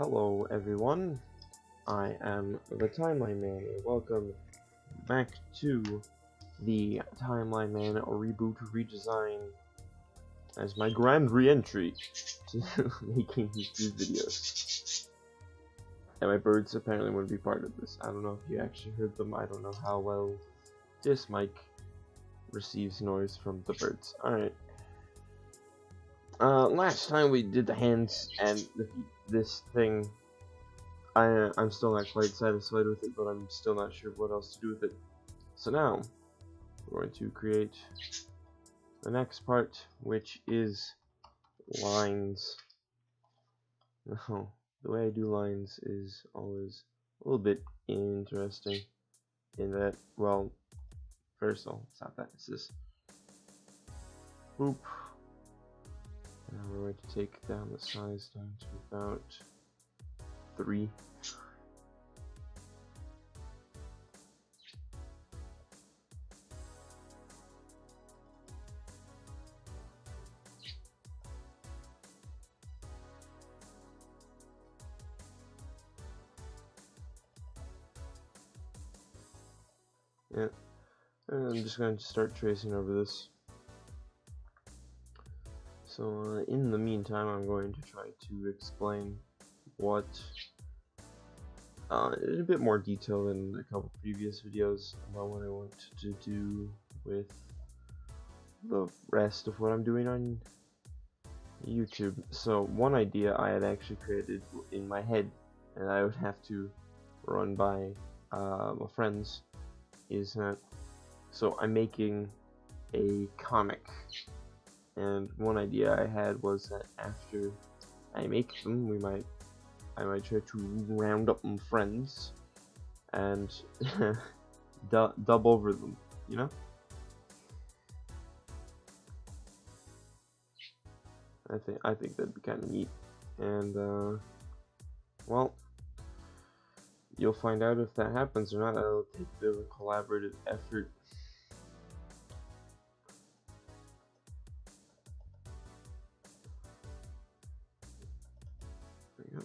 Hello everyone, I am the Timeline Man. Welcome back to the Timeline Man Reboot Redesign as my grand re-entry to making these videos. And my birds apparently want to be part of this. I don't know if you actually heard them. I don't know how well this mic receives noise from the birds. Alright. Last time we did the hands and this thing. I'm still not quite satisfied with it, but I'm still not sure what else to do with it. So now, we're going to create the next part, which is lines. Now, the way I do lines is always a little bit interesting in that, well, first of all, it's not that, it's this. Boop. Now we're going to take down the size down to about 3. Yeah, and I'm just going to start tracing over this. So in the meantime, I'm going to try to explain what, in a bit more detail than a couple previous videos, about what I want to do with the rest of what I'm doing on YouTube. So one idea I had actually created in my head, and I would have to run by my friends, is that, so I'm making a comic, and one idea I had was that after I make them, I might try to round up my friends and dub over them, you know? I think that'd be kind of neat, and well, you'll find out if that happens or not. It'll take a bit of a collaborative effort. There you go.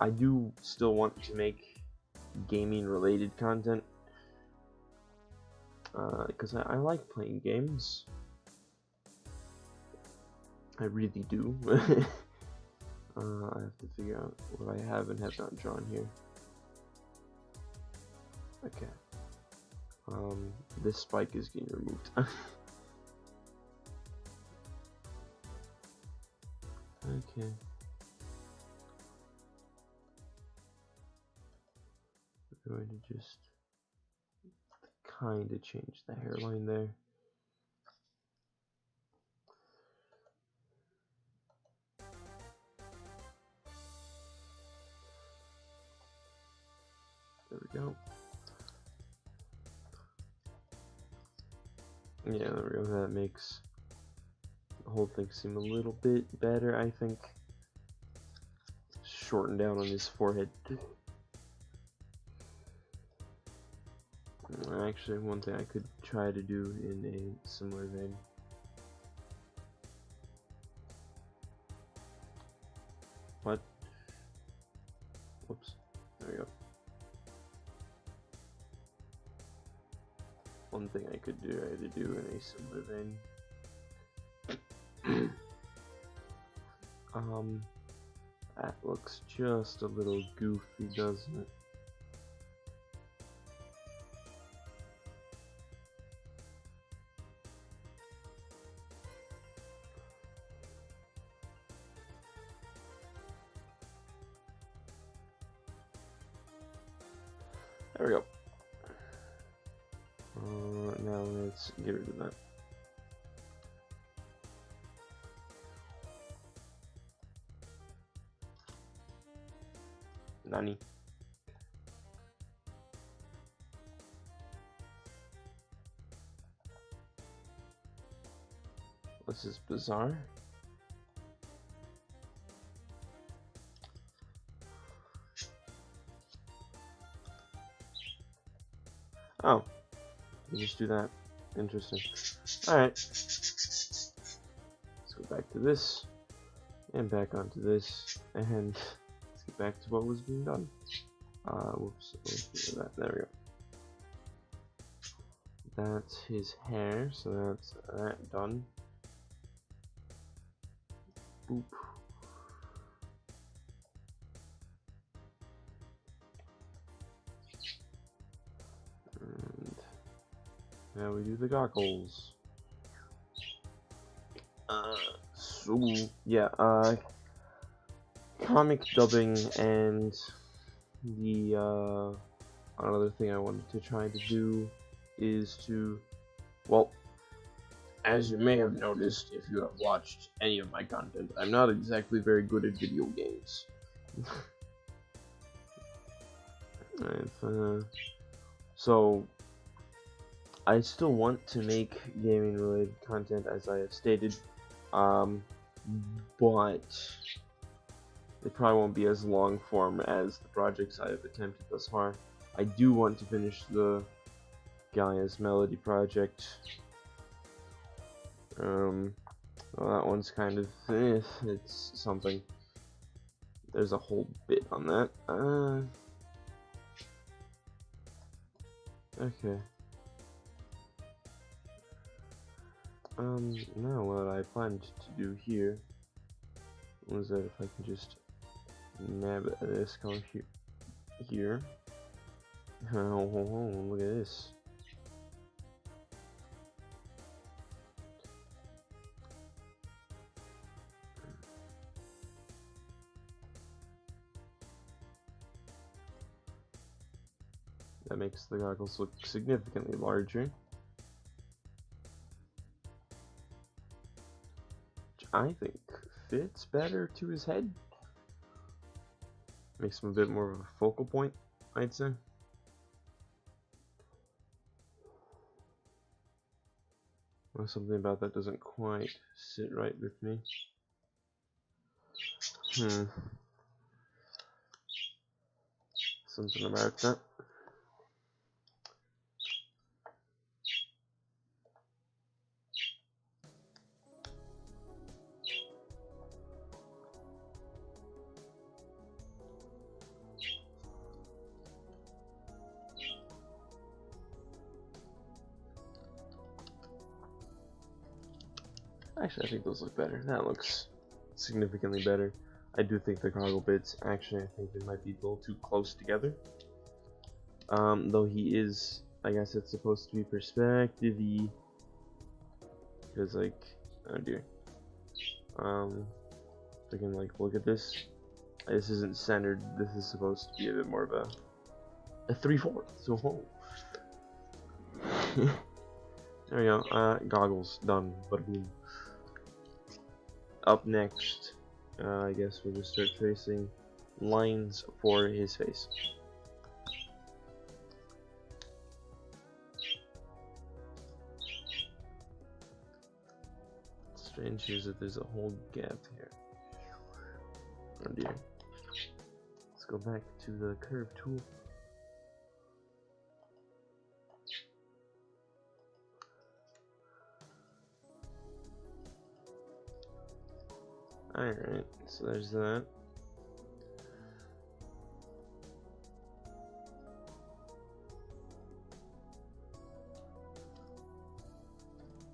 I do still want to make gaming related content, because I like playing games. I really do. I have to figure out what I have and have not drawn here. Okay. This spike is getting removed. Okay. We're going to just kind of change the hairline there. There we go. Yeah, there we go. That makes the whole thing seem a little bit better, I think. Shorten down on his forehead. Actually, one thing I could try to do in a similar vein. What? Whoops. There we go. One thing I could do in a similar vein. That looks just a little goofy, doesn't it? There we go. Now let's get rid of that. Nani? This is bizarre. Oh, you just do that. Interesting. Alright. Let's go back to this. And back onto this, and let's get back to what was being done. Whoops, there we go. That's his hair, so that's that done. Boop. And now we do the goggles. So yeah, comic dubbing and the another thing I wanted to try to do is to, well, as you may have noticed if you have watched any of my content, I'm not exactly very good at video games. So I still want to make gaming related content, as I have stated, but it probably won't be as long form as the projects I have attempted thus far. I do want to finish the Gaia's Melody project. Well, that one's kind of it's something. There's a whole bit on that. Okay. Now what I planned to do here was that if I can just nab this color here. Oh, look at this. That makes the goggles look significantly larger. Which I think fits better to his head. Makes him a bit more of a focal point, I'd say. Well, something about that doesn't quite sit right with me. Something about that. Actually, I think those look better. That looks significantly better. I do think the goggle bits, actually, I think they might be a little too close together. Though he is, I guess it's supposed to be perspective-y. Because, like, oh dear. I can, like, look at this. This isn't centered. This is supposed to be a bit more of a 3/4. So, there we go. Goggles done. But boom. Up next, I guess we'll just start tracing lines for his face. Strange is that there's a whole gap here. Oh dear. Let's go back to the curve tool. Alright, so there's that.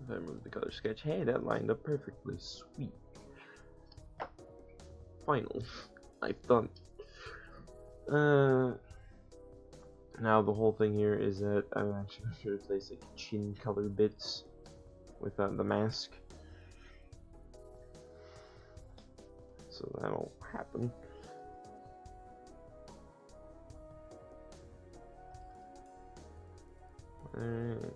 If I remove the color sketch, hey, that lined up perfectly. Sweet. Final. I've done. Now the whole thing here is that I'm actually going to replace like chin color bits with the mask. So that'll happen. Alright.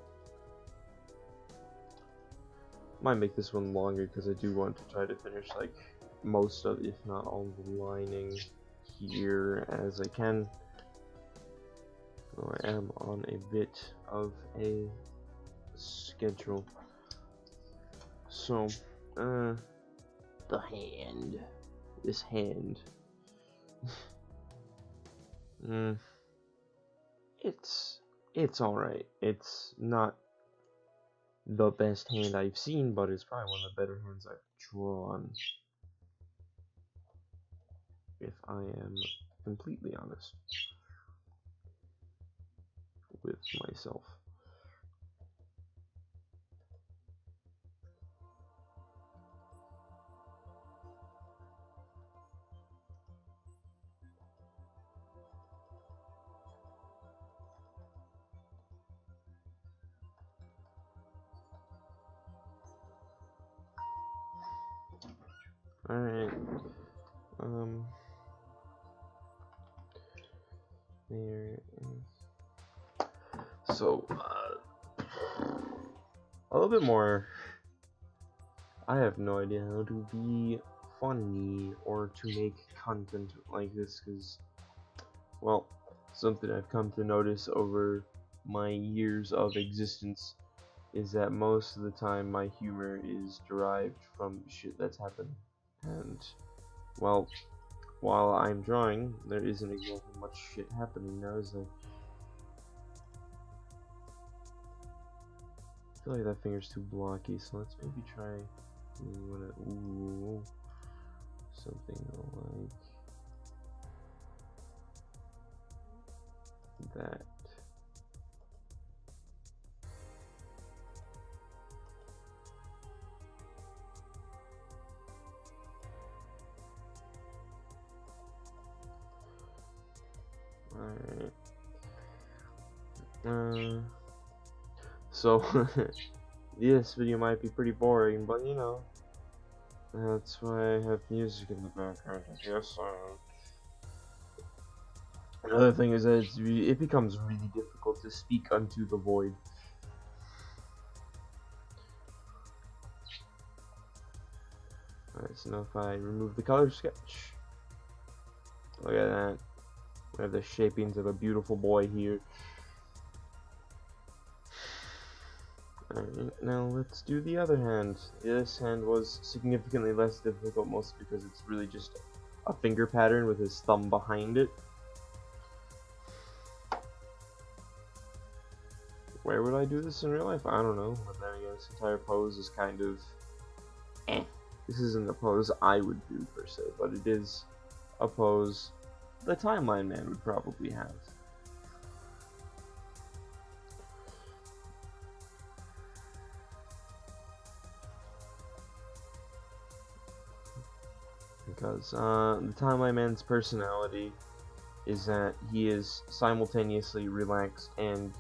Might make this one longer because I do want to try to finish like most of, if not all, the lining here as I can. So I am on a bit of a schedule. So, the hand. This hand. It's alright. It's not the best hand I've seen, but it's probably one of the better hands I've drawn. if I am completely honest with myself. Alright, there is. So, a little bit more. I have no idea how to be funny or to make content like this, because, well, something I've come to notice over my years of existence is that most of the time my humor is derived from shit that's happened. And, well, while I'm drawing, there isn't exactly much shit happening now, is there? I feel like that finger's too blocky, so let's maybe try something like that. Alright. So this video might be pretty boring, but you know, that's why I have music in the background, I guess. Another thing is that it becomes really difficult to speak unto the void. Alright, so now if I remove the color sketch, look at that. We have the shapings of a beautiful boy here. Alright, now let's do the other hand. This hand was significantly less difficult, mostly because it's really just a finger pattern with his thumb behind it. Where would I do this in real life? I don't know, but then again, this entire pose is kind of This isn't a pose I would do per se, but it is a pose the Timeline Man would probably have. Because the Timeline Man's personality is that he is simultaneously relaxed and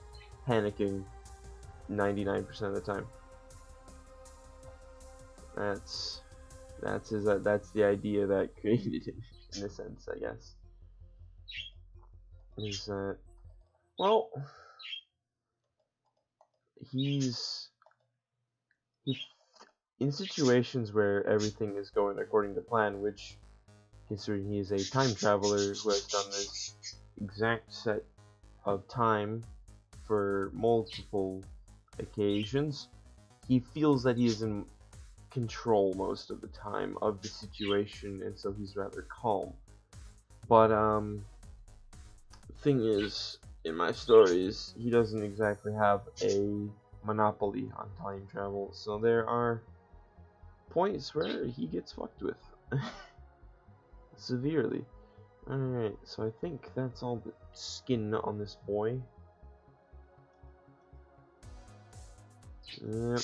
panicking 99% of the time. That's the idea that created him, in a sense, I guess. Is that, well, he's in situations where everything is going according to plan, which, considering he is a time traveler who has done this exact set of time for multiple occasions, he feels that he is in control most of the time of the situation, and so he's rather calm. But the thing is, in my stories, he doesn't exactly have a monopoly on time travel, so there are points where he gets fucked with severely. Alright, so I think that's all the skin on this boy. Yep.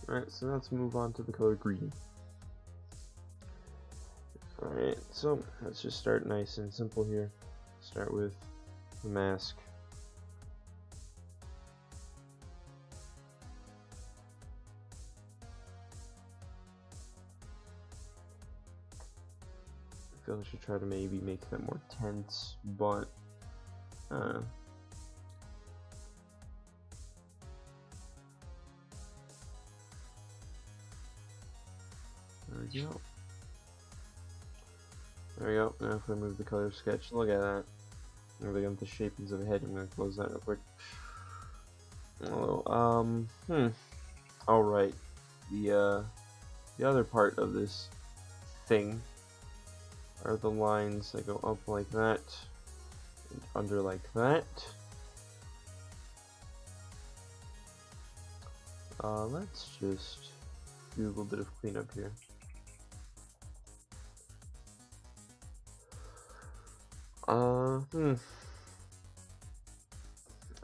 Alright, so let's move on to the color green. Alright, so let's just start nice and simple here. Start with the mask. I feel I should try to maybe make that more tense, but there we go. There we go. Now if I move the color sketch, look at that. There we go, the shapings of the head. I'm gonna close that real quick. Hello. Alright. The other part of this thing are the lines that go up like that and under like that. Let's just do a little bit of cleanup here. I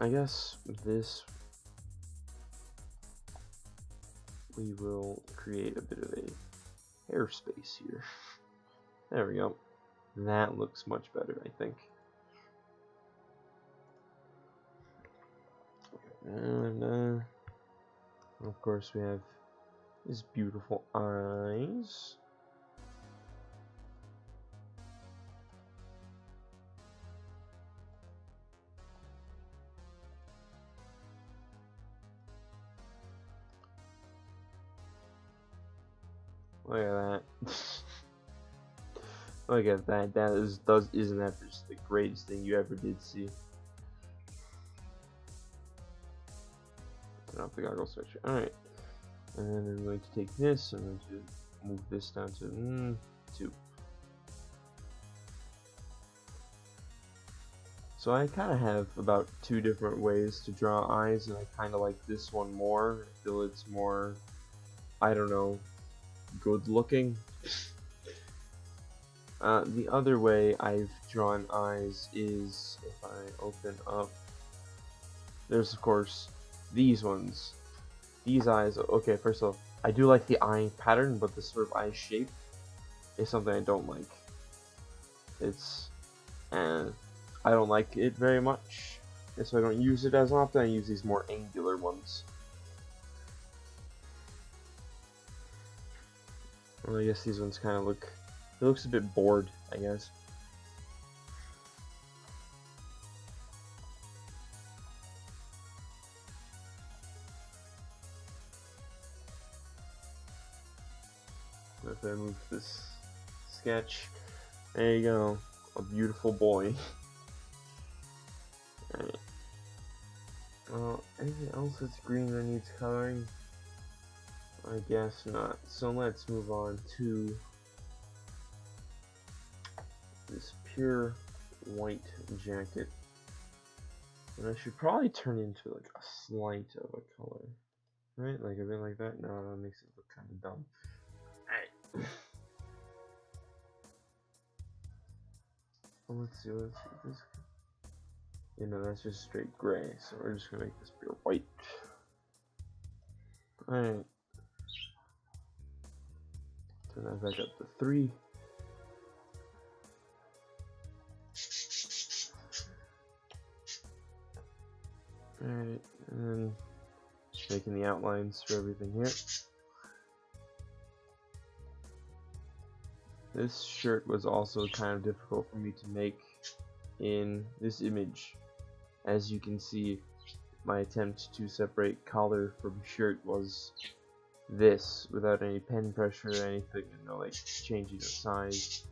guess this, we will create a bit of a hair space here. There we go. That looks much better, I think. And of course we have his beautiful eyes. Look at that. Look at that. Isn't that just the greatest thing you ever did see? Turn off the goggle switch. Alright. And then I'm going to take this, I'm going to move this down to 2. So I kind of have about 2 different ways to draw eyes, and I kind of like this one more. I feel it's more, I don't know, good looking. The other way I've drawn eyes is if I open up, there's of course these ones. These eyes, okay, first of all, I do like the eye pattern, but the sort of eye shape is something I don't like. I don't like it very much, and so I don't use it as often. I use these more angular ones. Well, I guess these ones kind of look, it looks a bit bored, I guess. If I move this sketch, there you go, a beautiful boy. Alright. Anything else that's green that needs coloring? I guess not. So let's move on to this pure white jacket. And I should probably turn into like a slight of a color. Right? Like a bit like that? No, that makes it look kind of dumb. Alright. Well, let's see this. You know, that's just straight gray, so we're just gonna make this pure white. Alright. Turn that back up to 3. Alright, and then just making the outlines for everything here. This shirt was also kind of difficult for me to make in this image. As you can see, my attempt to separate collar from shirt was this, without any pen pressure or anything, and no like changing of size.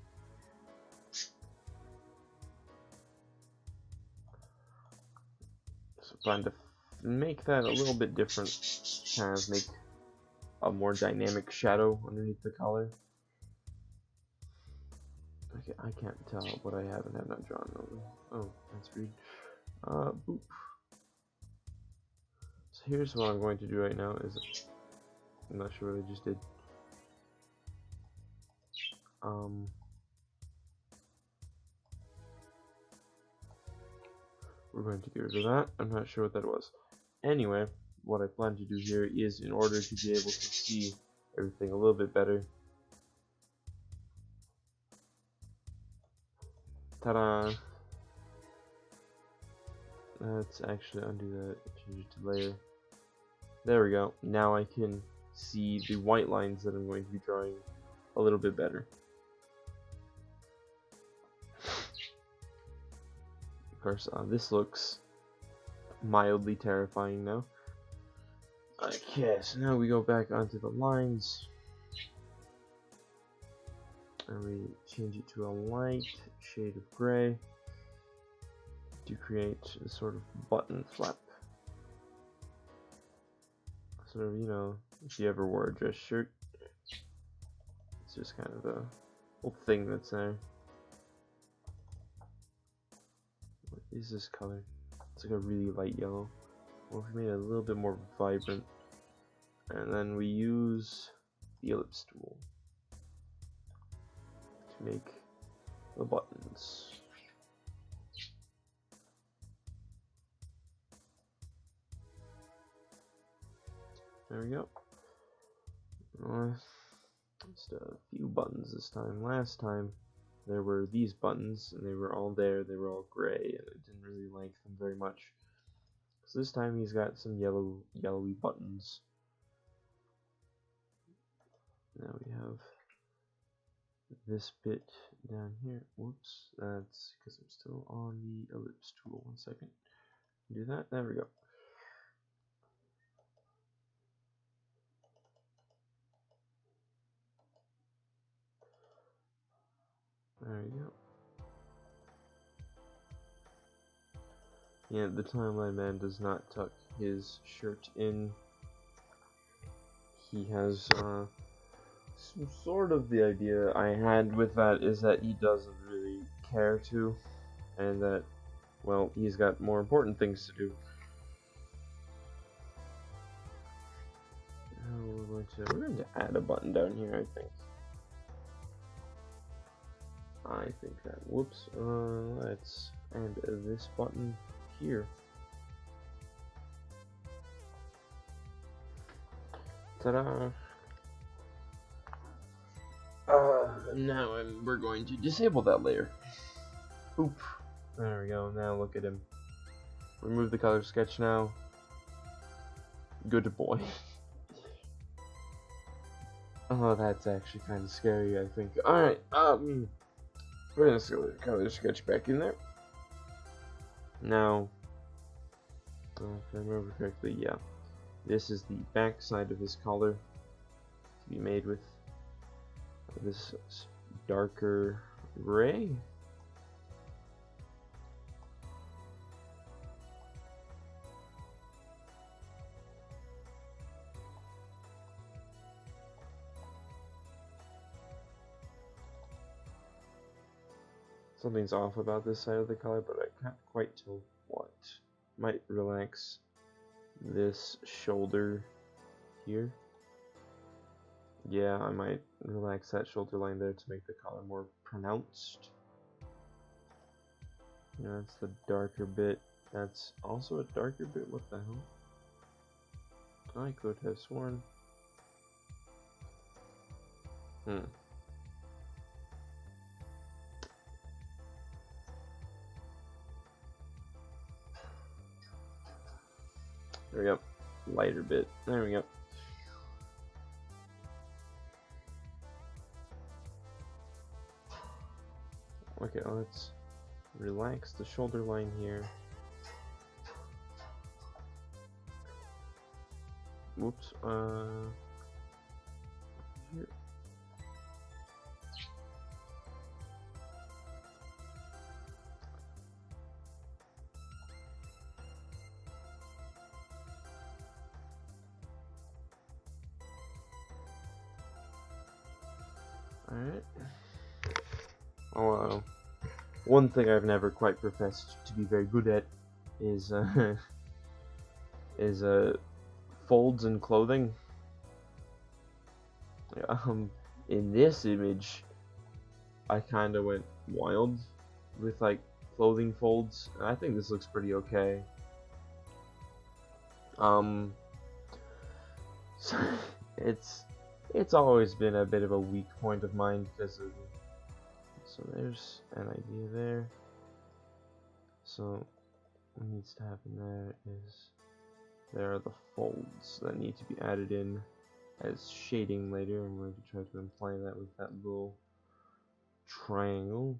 So trying to make that a little bit different, kind of make a more dynamic shadow underneath the collar. Okay, I can't tell what I have and have not drawn over. Oh, that's weird. Boop. So here's what I'm going to do right now is, I'm not sure what I just did. We're going to get rid of that. I'm not sure what that was. Anyway, what I plan to do here is, in order to be able to see everything a little bit better. Ta-da! Let's actually undo that, change it to layer. There we go. Now I can see the white lines that I'm going to be drawing a little bit better. Of course, this looks mildly terrifying now. Okay, so now we go back onto the lines. And we change it to a light shade of gray to create a sort of button flap. Sort of, you know, if you ever wore a dress shirt, it's just kind of the whole thing that's there. What is this color? It's like a really light yellow. Well, if we made it a little bit more vibrant, and then we use the ellipse tool to make the buttons. There we go. Just a few buttons this time. Last time there were these buttons, and they were all there. They were all gray, and I didn't really like them very much. So this time he's got some yellowy buttons. Now we have this bit down here. Whoops, that's because I'm still on the ellipse tool. 1 second. Do that. There we go. There we go. Yeah, the timeline man does not tuck his shirt in. He has some sort of the idea I had with that is that he doesn't really care to, and that, well, he's got more important things to do. We're going to add a button down here, I think. Whoops, let's add this button here. Ta-da! Now we're going to disable that layer. Oop. There we go, now look at him. Remove the color sketch now. Good boy. Oh, that's actually kind of scary, I think. Alright, we're gonna throw the color sketch back in there. Now, if I remember correctly, yeah. This is the back side of his collar to be made with this darker gray. Something's off about this side of the collar, but I can't quite tell what. Might relax this shoulder here. Yeah, I might relax that shoulder line there to make the collar more pronounced. Yeah, that's the darker bit. That's also a darker bit. What the hell? I could have sworn. There we go. Lighter bit. There we go. Okay, let's relax the shoulder line here. Whoops. Here. Alright. Oh, one thing I've never quite professed to be very good at is folds in clothing. In this image, I kind of went wild with like clothing folds, and I think this looks pretty okay. So it's always been a bit of a weak point of mine because of. So there's an idea there. So what needs to happen there is there are the folds that need to be added in as shading later. I'm going to try to imply that with that little triangle.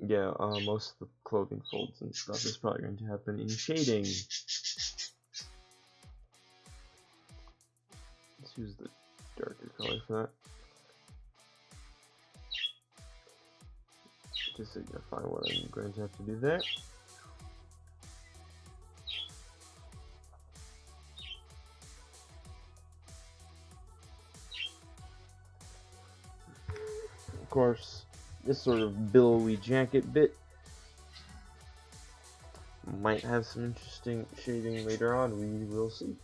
Yeah, most of the clothing folds and stuff is probably going to happen in shading. Let's use the darker color for that. To signify what I'm going to have to do there. Of course, this sort of billowy jacket bit might have some interesting shading later on, we will see.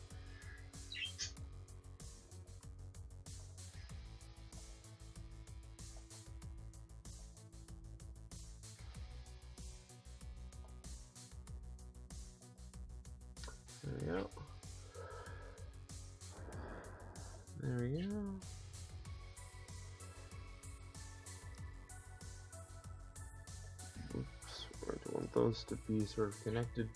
There we go. Oops, I don't want those to be sort of connected.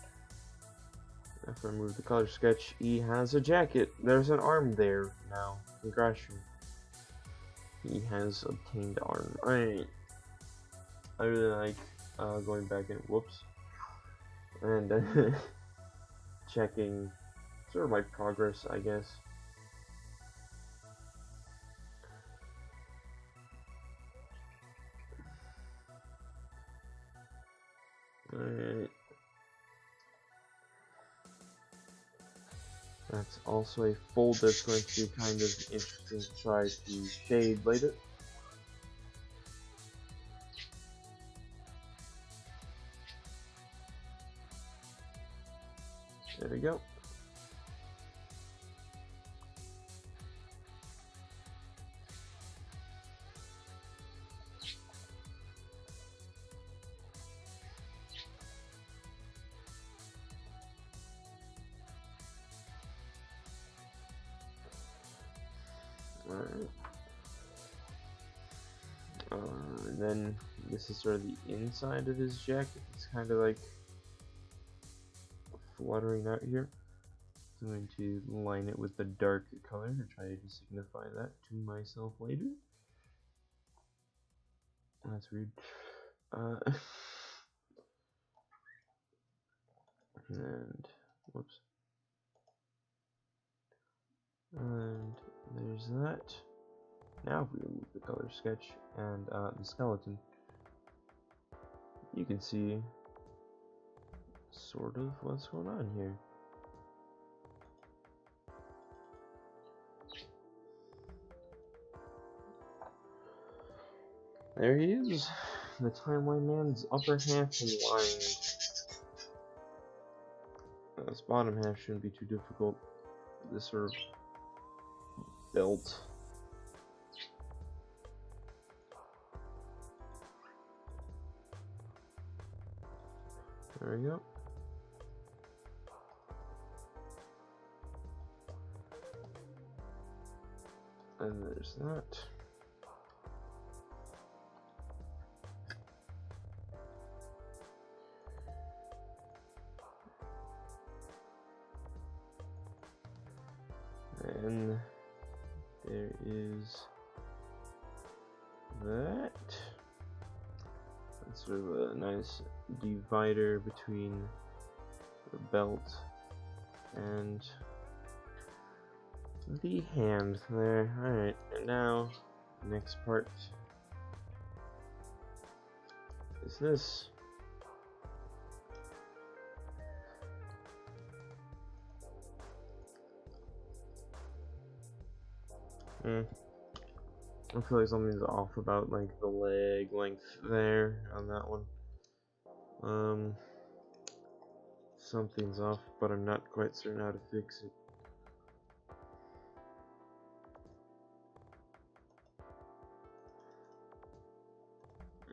If I move the color sketch, he has a jacket. There's an arm there now. Congratulations. He has obtained arm. Alright. I really like going back and and checking sort of my progress, I guess. Alright. That's also a fold that's going to be kind of interesting to try to shade later. There we go. Alright. And then this is sort of the inside of his jacket. It's kind of like fluttering out here. I'm going to line it with the dark color to try to signify that to myself later. That's weird. And whoops. And there's that. Now if we remove the color sketch and the skeleton, you can see sort of what's going on here. There he is. The timeline man's upper half and lined. This bottom half shouldn't be too difficult. This sort of belt. There we go. And there's that. And there is that. That's sort of a nice divider between the belt and the hand there. Alright, and now the next part is this. I feel like something's off about like the leg length there on that one. Something's off, but I'm not quite certain how to fix it.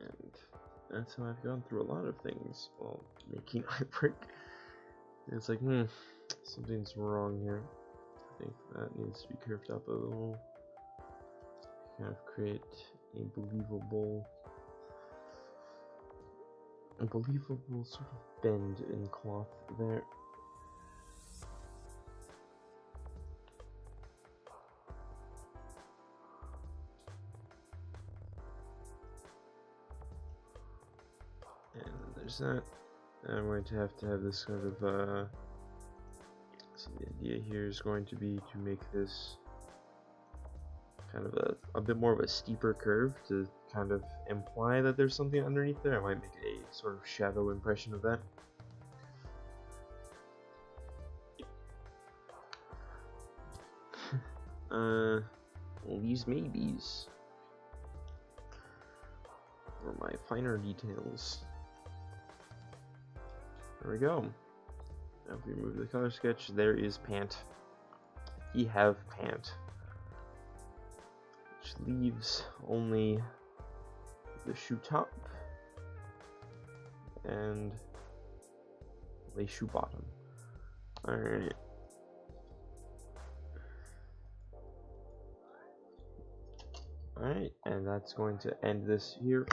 And that's how I've gone through a lot of things while making artwork. It's like, something's wrong here. I think that needs to be curved up a little. Kind of create a believable sort of bend in cloth there. And there's that. I'm going to have this kind of so the idea here is going to be to make this kind of a bit more of a steeper curve to kind of imply that there's something underneath there. I might make a sort of shadow impression of that. These maybes or my finer details. There we go. Now if we remove the color sketch, there is pant. He have pant. Which leaves only the shoe top and the shoe bottom. Alright. Alright, and that's going to end this here.